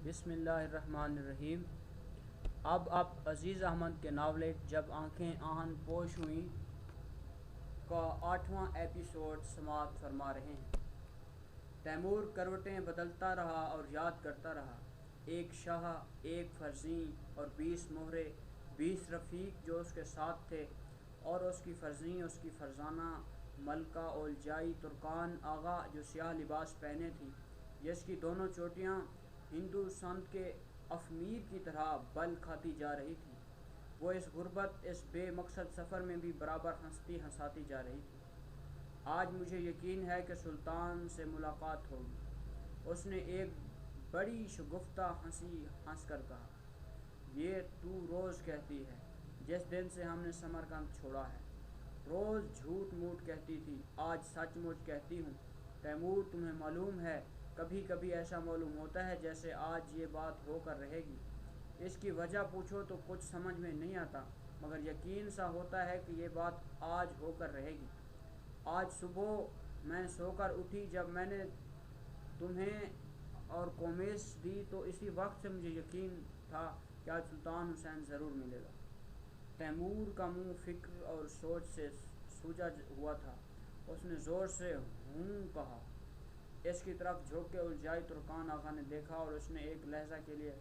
بسم اللہ الرحمن الرحیم۔ اب آپ عزیز احمد کے ناولٹ جب آنکھیں آہن پوش ہوئیں کا 8واں ایپیسوڈ سماعت فرما رہے ہیں۔ تیمور کروٹیں بدلتا رہا اور یاد کرتا رہا، ایک شاہ، ایک فرزین اور 20 مہرے، 20 رفیق جو اس کے ساتھ تھے، اور اس کی فرزین، اس کی فرزانہ ملکہ اولجائی ترکان آغا جو سیاہ لباس پہنے تھی، جس کی دونوں چوٹیاں ہندو سنت کے افمیر کی طرح بل کھاتی جا رہی تھی۔ وہ اس غربت، اس بے مقصد سفر میں بھی برابر ہنستی ہنساتی جا رہی تھی۔ آج مجھے یقین ہے کہ سلطان سے ملاقات ہوگی، اس نے ایک بڑی شگفتہ ہنسی ہنس کر کہا۔ یہ تو روز کہتی ہے، جس دن سے ہم نے سمرقند چھوڑا ہے۔ روز جھوٹ موٹ کہتی تھی، آج سچ مچ کہتی ہوں۔ تیمور، تمہیں معلوم ہے، کبھی کبھی ایسا معلوم ہوتا ہے جیسے آج یہ بات ہو کر رہے گی۔ اس کی وجہ پوچھو تو کچھ سمجھ میں نہیں آتا، مگر یقین سا ہوتا ہے کہ یہ بات آج ہو کر رہے گی۔ آج صبح میں سو کر اٹھی، جب میں نے تمہیں اور کومیس دی تو اسی وقت سے مجھے یقین تھا کہ آج سلطان حسین ضرور ملے گا۔ تیمور کا منہ فکر اور سوچ سے سوجا ہوا تھا۔ اس نے زور سے ہوں کہا۔ اس کی طرف جھک کے اولجائی ترکان آغا نے دیکھا اور اس نے ایک لہجہ کے لیے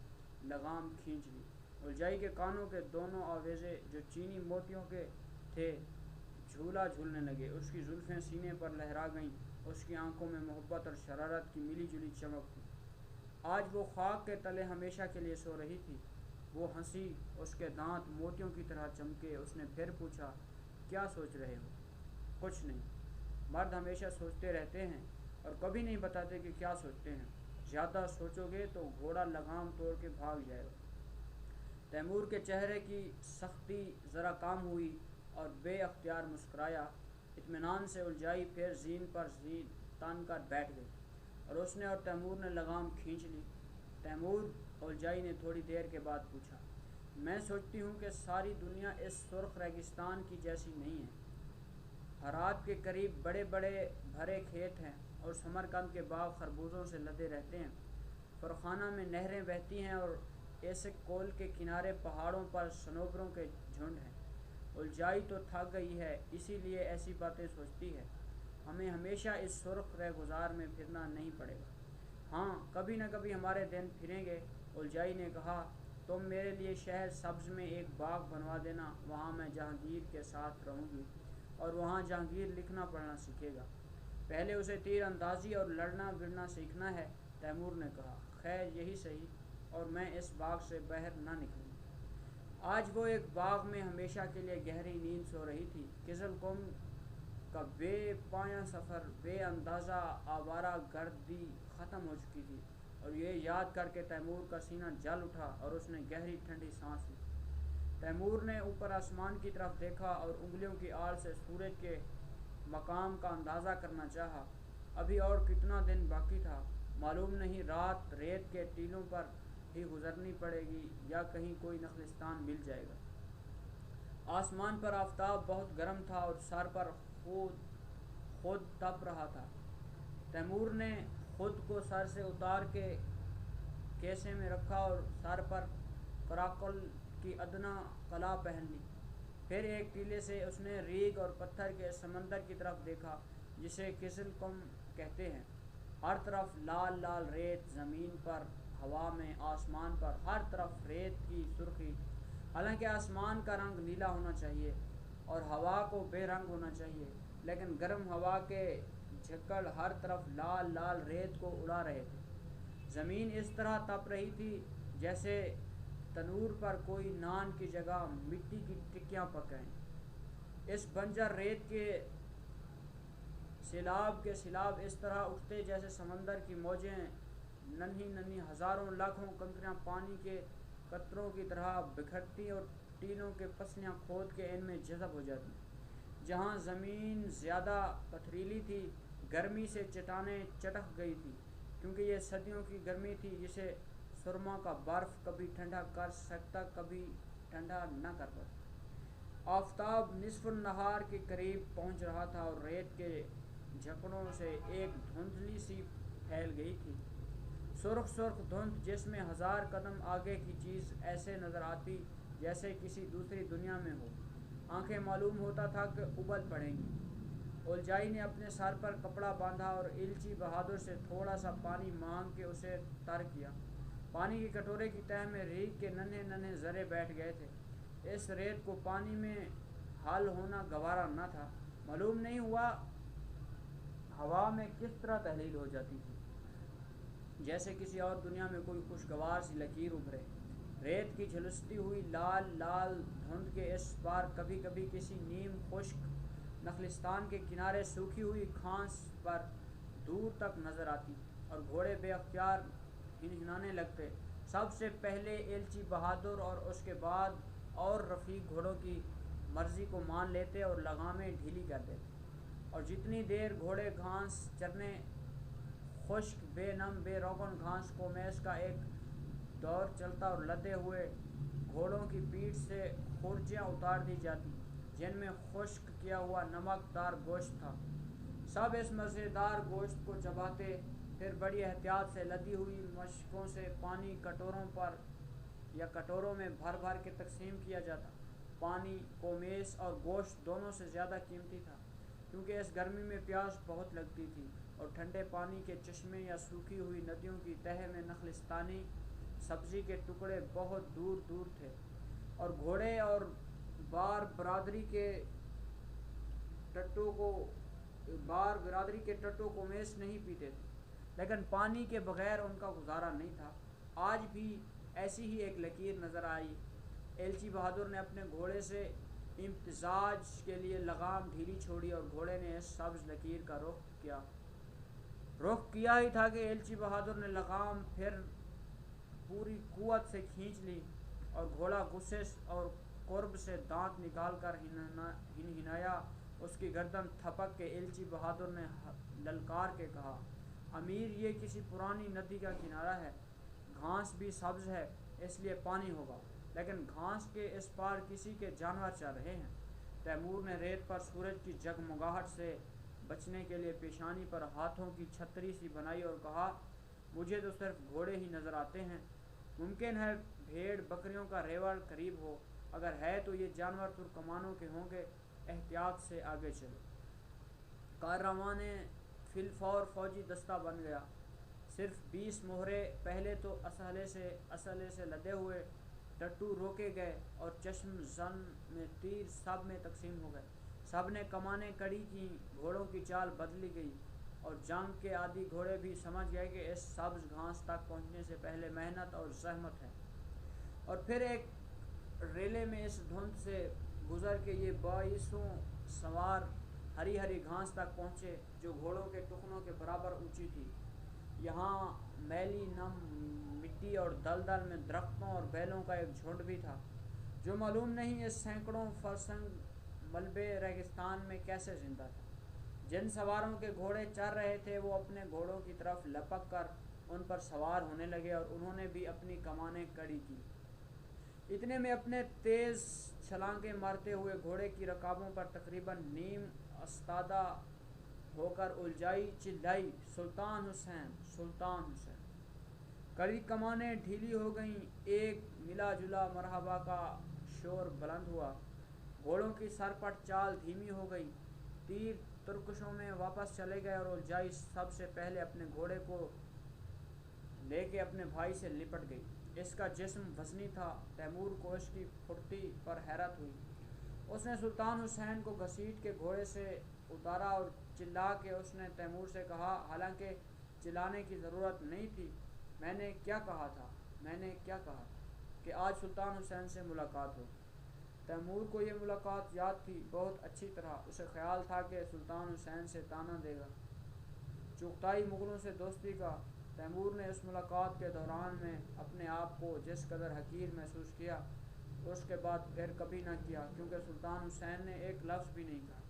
لگام کھینچ لی۔ اولجائی کے کانوں کے دونوں آویزے جو چینی موتیوں کے تھے جھولا جھولنے لگے، اس کی زلفیں سینے پر لہرا گئیں، اس کی آنکھوں میں محبت اور شرارت کی ملی جلی چمک تھی۔ آج وہ خاک کے تلے ہمیشہ کے لیے سو رہی تھی۔ وہ ہنسی، اس کے دانت موتیوں کی طرح چمکے۔ اس نے پھر پوچھا، کیا سوچ رہے ہو؟ کچھ نہیں، مرد ہمیشہ سوچتے رہتے ہیں اور کبھی نہیں بتاتے کہ کیا سوچتے ہیں۔ زیادہ سوچو گے تو گھوڑا لگام توڑ کے بھاگ جائے گا۔ تیمور کے چہرے کی سختی ذرا کم ہوئی اور بے اختیار مسکرایا۔ اطمینان سے اولجائی پھر زین پر زین تن کر بیٹھ گئی اور اس نے اور تیمور نے لگام کھینچ لی۔ تیمور، اولجائی نے تھوڑی دیر کے بعد پوچھا، میں سوچتی ہوں کہ ساری دنیا اس سرخ ریگستان کی جیسی نہیں ہے۔ ہرات کے قریب بڑے بڑے بھرے کھیت ہیں اور سمرقند کے باغ خربوزوں سے لدے رہتے ہیں۔ فرخانہ میں نہریں بہتی ہیں اور ایسک کول کے کنارے پہاڑوں پر صنوبروں کے جھنڈ ہیں۔ اولجائی تو تھک گئی ہے، اسی لیے ایسی باتیں سوچتی ہے۔ ہمیں ہمیشہ اس سرخ رہگزار میں پھرنا نہیں پڑے گا۔ ہاں، کبھی نہ کبھی ہمارے دن پھریں گے۔ اولجائی نے کہا، تم میرے لیے شہر سبز میں ایک باغ بنوا دینا، وہاں میں جہانگیر کے ساتھ رہوں گی اور وہاں جہانگیر لکھنا پڑھنا سیکھے گا۔ پہلے اسے تیر اندازی اور لڑنا گرنا سیکھنا ہے۔ تیمور نے کہا، خیر یہی صحیح، اور میں اس باغ سے باہر نہ نکلوں گی۔ آج وہ ایک باغ میں ہمیشہ کے لیے گہری نیند سو رہی تھی۔ قزل قم کا بے پایاں سفر، بے اندازہ آوارہ گردی ختم ہو چکی تھی، اور یہ یاد کر کے تیمور کا سینہ جل اٹھا اور اس نے گہری ٹھنڈی سانس لی۔ تیمور نے اوپر آسمان کی طرف دیکھا اور انگلیوں کی آڑ سے سورج کے مقام کا اندازہ کرنا چاہا۔ ابھی اور کتنا دن باقی تھا، معلوم نہیں، رات ریت کے ٹیلوں پر ہی گزرنی پڑے گی یا کہیں کوئی نخلستان مل جائے گا۔ آسمان پر آفتاب بہت گرم تھا اور سر پر خود تپ رہا تھا۔ تیمور نے خود کو سر سے اتار کے کیسے میں رکھا اور سر پر کراکل کی ادنا قلع پہن لی۔ پھر ایک ٹیلے سے اس نے ریگ اور پتھر کے سمندر کی طرف دیکھا جسے قزل قم کہتے ہیں۔ ہر طرف لال لال ریت، زمین پر، ہوا میں، آسمان پر، ہر طرف ریت کی سرخی۔ حالانکہ آسمان کا رنگ نیلا ہونا چاہیے اور ہوا کو بے رنگ ہونا چاہیے، لیکن گرم ہوا کے جھکڑ ہر طرف لال لال ریت کو اڑا رہے تھے۔ زمین اس طرح تپ رہی تھی جیسے تنور پر کوئی نان کی جگہ مٹی کی ٹکیاں پکائیں۔ اس بنجر ریت کے سیلاب اس طرح اٹھتے جیسے سمندر کی موجیں ننھی ننھی ہزاروں لاکھوں کنکریاں پانی کے قطروں کی طرح بکھرتی اور ٹیلوں کے پسلیاں کھود کے ان میں جذب ہو جاتی۔ جہاں زمین زیادہ پتھریلی تھی، گرمی سے چٹانیں چٹک گئی تھی، کیونکہ یہ صدیوں کی گرمی تھی جسے سرما کا برف کبھی ٹھنڈا کر سکتا، کبھی ٹھنڈا نہ کر پاتا۔ آفتاب نصف النہار کے قریب پہنچ رہا تھا اور ریت کے جھکڑوں سے ایک دھندلی سی پھیل گئی تھی۔ سرخ سرخ دھند جس میں 1000 قدم آگے کی چیز ایسے نظر آتی جیسے کسی دوسری دنیا میں ہو۔ آنکھیں معلوم ہوتا تھا کہ ابل پڑیں گی۔ اولجائی نے اپنے سر پر کپڑا باندھا اور ایلچی بہادر سے تھوڑا سا پانی مانگ کے اسے تر کیا۔ پانی کے کٹورے کی تہہ میں ریگ کے ننھے ننھے ذرے بیٹھ گئے تھے۔ اس ریت کو پانی میں حل ہونا گوارا نہ تھا۔ معلوم نہیں ہوا ہوا میں کس طرح تحلیل ہو جاتی تھی، جیسے کسی اور دنیا میں کوئی خوشگوار سی لکیر ابھرے۔ ریت کی جھلستی ہوئی لال لال دھند کے اس پار کبھی کبھی کسی نیم خشک نخلستان کے کنارے سوکھی ہوئی گھاس پر دور تک نظر آتی اور گھوڑے بے اختیار ہنہنانے لگتے۔ سب سے پہلے ایلچی بہادر اور اس کے بعد اور رفیق گھوڑوں کی مرضی کو مان لیتے اور لگامیں ڈھیلی کر دیتے، اور جتنی دیر گھوڑے گھاس چرنے خشک بے نم بے روغن گھاس کو میز کا ایک دور چلتا اور لدے ہوئے گھوڑوں کی پیٹھ سے خرچیاں اتار دی جاتی جن میں خشک کیا ہوا نمک دار گوشت تھا۔ سب اس مزیدار گوشت کو چباتے، پھر بڑی احتیاط سے لدی ہوئی مشقوں سے پانی کٹوروں پر یا کٹوروں میں بھر بھر کے تقسیم کیا جاتا۔ پانی کو میز اور گوشت دونوں سے زیادہ قیمتی تھا، کیونکہ اس گرمی میں پیاس بہت لگتی تھی اور ٹھنڈے پانی کے چشمے یا سوکھی ہوئی ندیوں کی تہہ میں نخلستانی سبزی کے ٹکڑے بہت دور دور تھے، اور گھوڑے اور بار برادری کے ٹٹو کو میس نہیں پیتے تھے، لیکن پانی کے بغیر ان کا گزارا نہیں تھا۔ آج بھی ایسی ہی ایک لکیر نظر آئی۔ ایلچی بہادر نے اپنے گھوڑے سے امتزاج کے لیے لگام ڈھیلی چھوڑی اور گھوڑے نے اس سبز لکیر کا رخ کیا ہی تھا کہ ایلچی بہادر نے لگام پھر پوری قوت سے کھینچ لی، اور گھوڑا غصے اور قرب سے دانت نکال کر ہنہنایا۔ اس کی گردن تھپک کے ایلچی بہادر نے للکار کے کہا، امیر، یہ کسی پرانی ندی کا کنارہ ہے، گھاس بھی سبز ہے، اس لیے پانی ہوگا، لیکن گھاس کے اس پار کسی کے جانور چل رہے ہیں۔ تیمور نے ریت پر سورج کی جگمگاہٹ سے بچنے کے لیے پیشانی پر ہاتھوں کی چھتری سی بنائی اور کہا، مجھے تو صرف گھوڑے ہی نظر آتے ہیں، ممکن ہے بھیڑ بکریوں کا ریوڑ قریب ہو، اگر ہے تو یہ جانور ترکمانوں کے ہوں گے، احتیاط سے آگے چلو۔ کاررواں فی الفور فوجی دستہ بن گیا۔ صرف 20 مہرے پہلے تو اسلحے سے لدے ہوئے ٹٹو روکے گئے اور چشم زن میں تیر سب میں تقسیم ہو گئے۔ سب نے کمانیں کڑی کی، گھوڑوں کی چال بدلی گئی، اور جنگ کے عادی گھوڑے بھی سمجھ گئے کہ اس سبز گھاس تک پہنچنے سے پہلے محنت اور زحمت ہے، اور پھر ایک ریلے میں اس دھند سے گزر کے یہ 22 سوار ہری ہری گھاس تک پہنچے جو گھوڑوں کے ٹخنوں کے برابر اونچی تھی۔ یہاں میلی نم مٹی اور دلدل میں درختوں اور بیلوں کا ایک جھنڈ بھی تھا، جو معلوم نہیں اس سینکڑوں فرسنگ ملبے ریگستان میں کیسے زندہ تھا۔ جن سواروں کے گھوڑے چر رہے تھے وہ اپنے گھوڑوں کی طرف لپک کر ان پر سوار ہونے لگے، اور انہوں نے بھی اپنی کمانیں کڑی کی۔ اتنے میں اپنے تیز چھلانگیں مارتے ہوئے گھوڑے کی رکابوں پر تقریباً نیم استادہ ہو کر اولجائی چلائی، سلطان حسین، سلطان حسین! کڑی کمانیں ڈھیلی ہو گئیں، ایک ملا جلا مرحبا کا شور بلند ہوا، گھوڑوں کی سرپٹ چال دھیمی ہو گئی، تیر ترکشوں میں واپس چلے گئے، اور اولجائی سب سے پہلے اپنے گھوڑے کو لے کے اپنے بھائی سے لپٹ گئی۔ اس کا جسم وزنی تھا، تیمور کو اس کی پھرتی پر حیرت ہوئی۔ اس نے سلطان حسین کو گھسیٹ کے گھوڑے سے اتارا اور چلا کے اس نے تیمور سے کہا، حالانکہ چلانے کی ضرورت نہیں تھی، میں نے کیا کہا تھا کہ آج سلطان حسین سے ملاقات ہو۔ تیمور کو یہ ملاقات یاد تھی بہت اچھی طرح، اسے خیال تھا کہ سلطان حسین سے طعنہ دے گا، چغتائی مغلوں سے دوستی کا۔ تیمور نے اس ملاقات کے دوران میں اپنے آپ کو جس قدر حقیر محسوس کیا، اس کے بعد پھر کبھی نہ کیا، کیونکہ سلطان حسین نے ایک لفظ بھی نہیں کہا،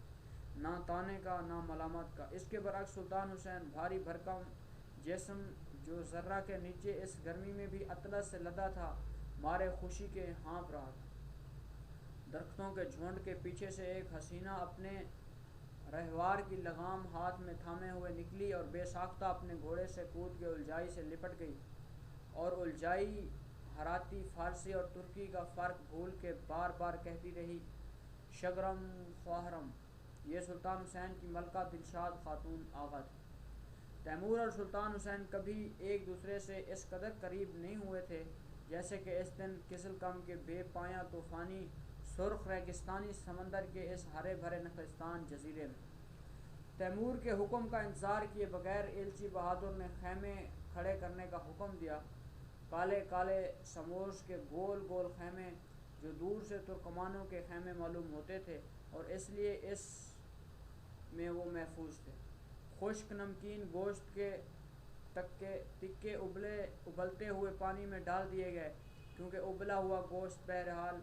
نہ طعنے کا نہ ملامت کا۔ اس کے برعکس سلطان حسین بھاری بھرکم جسم جو ذرہ کے نیچے اس گرمی میں بھی اطلس سے لدا تھا، مارے خوشی کے ہانپ رہا تھا۔ درختوں کے جھنڈ کے پیچھے سے ایک حسینہ اپنے رہوار کی لگام ہاتھ میں تھامے ہوئے نکلی اور بے ساختہ اپنے گھوڑے سے کود کے الجائی سے لپٹ گئی، اور الجائی ہراتی فارسی اور ترکی کا فرق بھول کے بار بار کہتی رہی، شگرم خواہرم۔ یہ سلطان حسین کی ملکہ دلشاد خاتون آغا تھی۔ تیمور اور سلطان حسین کبھی ایک دوسرے سے اس قدر قریب نہیں ہوئے تھے جیسے کہ اس دن کزل کم کے بے پایاں طوفانی سرخ ریگستانی سمندر کے اس ہرے بھرے نخلستان جزیرے میں۔ تیمور کے حکم کا انتظار کیے بغیر ایلچی بہادر نے خیمے کھڑے کرنے کا حکم دیا، کالے کالے سموس کے گول گول خیمے جو دور سے ترکمانوں کے خیمے معلوم ہوتے تھے، اور اس لیے اس میں وہ محفوظ تھے۔ خشک نمکین گوشت کے تکے ابلتے ہوئے پانی میں ڈال دیے گئے، کیونکہ ابلا ہوا گوشت بہرحال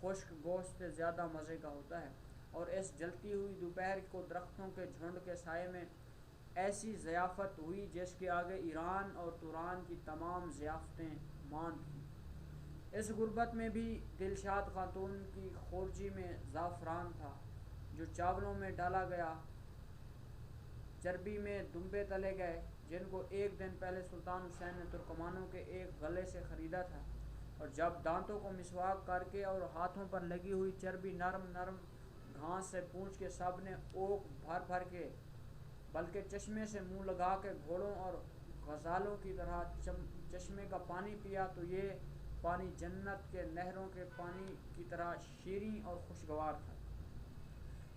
خشک گوشت سے زیادہ مزے کا ہوتا ہے، اور اس جلتی ہوئی دوپہر کو درختوں کے جھنڈ کے سائے میں ایسی ضیافت ہوئی جس کے آگے ایران اور توران کی تمام ضیافتیں ماند تھیں۔ اس غربت میں بھی دلشاد خاتون کی خورجی میں زعفران تھا جو چاولوں میں ڈالا گیا، چربی میں دمبے تلے گئے جن کو ایک دن پہلے سلطان حسین نے ترکمانوں کے ایک غلے سے خریدا تھا، اور جب دانتوں کو مسواک کر کے اور ہاتھوں پر لگی ہوئی چربی نرم نرم گھاس سے پونچھ کے سب نے اوک بھر بھر کے بلکہ چشمے سے منہ لگا کے گھوڑوں اور غزالوں کی طرح چشمے کا پانی پیا تو یہ پانی جنت کے نہروں کے پانی کی طرح شیریں اور خوشگوار تھا۔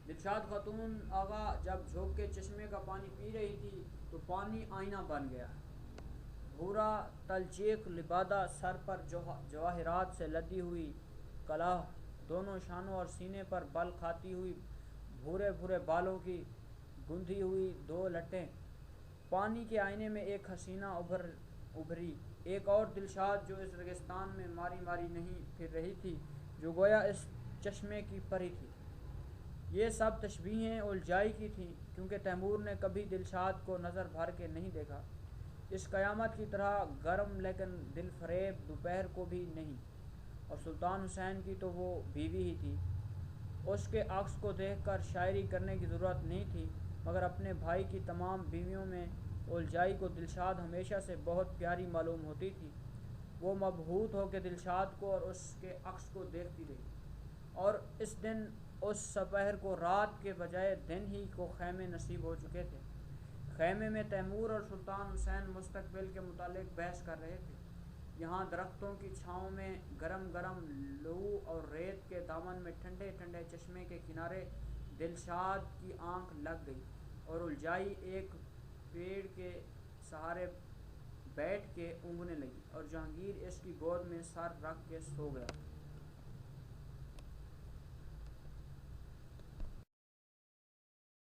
دلشاد خاتون آغا جب جھوک کے چشمے کا پانی پی رہی تھی تو پانی آئینہ بن گیا۔ بھورا تلچیک لبادہ سر پر جواہرات سے لدی ہوئی کلاه، دونوں شانوں اور سینے پر بل کھاتی ہوئی بھورے بھورے بالوں کی گندھی ہوئی دو لٹیں، پانی کے آئینے میں ایک حسینہ ابھری، ایک اور دلشاد جو اس ریگستان میں ماری ماری نہیں پھر رہی تھی، جو گویا اس چشمے کی پری تھی۔ یہ سب تشبیہیں الجائی کی تھیں، کیونکہ تیمور نے کبھی دلشاد کو نظر بھر کے نہیں دیکھا، اس قیامت کی طرح گرم لیکن دل فریب دوپہر کو بھی نہیں، اور سلطان حسین کی تو وہ بیوی ہی تھی۔ اس کے عکس کو دیکھ کر شاعری کرنے کی ضرورت نہیں تھی، مگر اپنے بھائی کی تمام بیویوں میں الجائی کو دلشاد ہمیشہ سے بہت پیاری معلوم ہوتی تھی۔ وہ مبہوت ہو کے دلشاد کو اور اس کے عکس کو دیکھتی رہی، اور اس دن اس سپہر کو رات کے بجائے دن ہی کو خیمے نصیب ہو چکے تھے۔ خیمے میں تیمور اور سلطان حسین مستقبل کے متعلق بحث کر رہے تھے۔ یہاں درختوں کی چھاؤں میں گرم گرم لوح اور ریت کے دامن میں ٹھنڈے ٹھنڈے چشمے کے کنارے دلشاد کی آنکھ لگ گئی، اور الجائی ایک پیڑ کے سہارے بیٹھ کے اونگنے لگی، اور جہانگیر اس کی گود میں سر رکھ کے سو گیا۔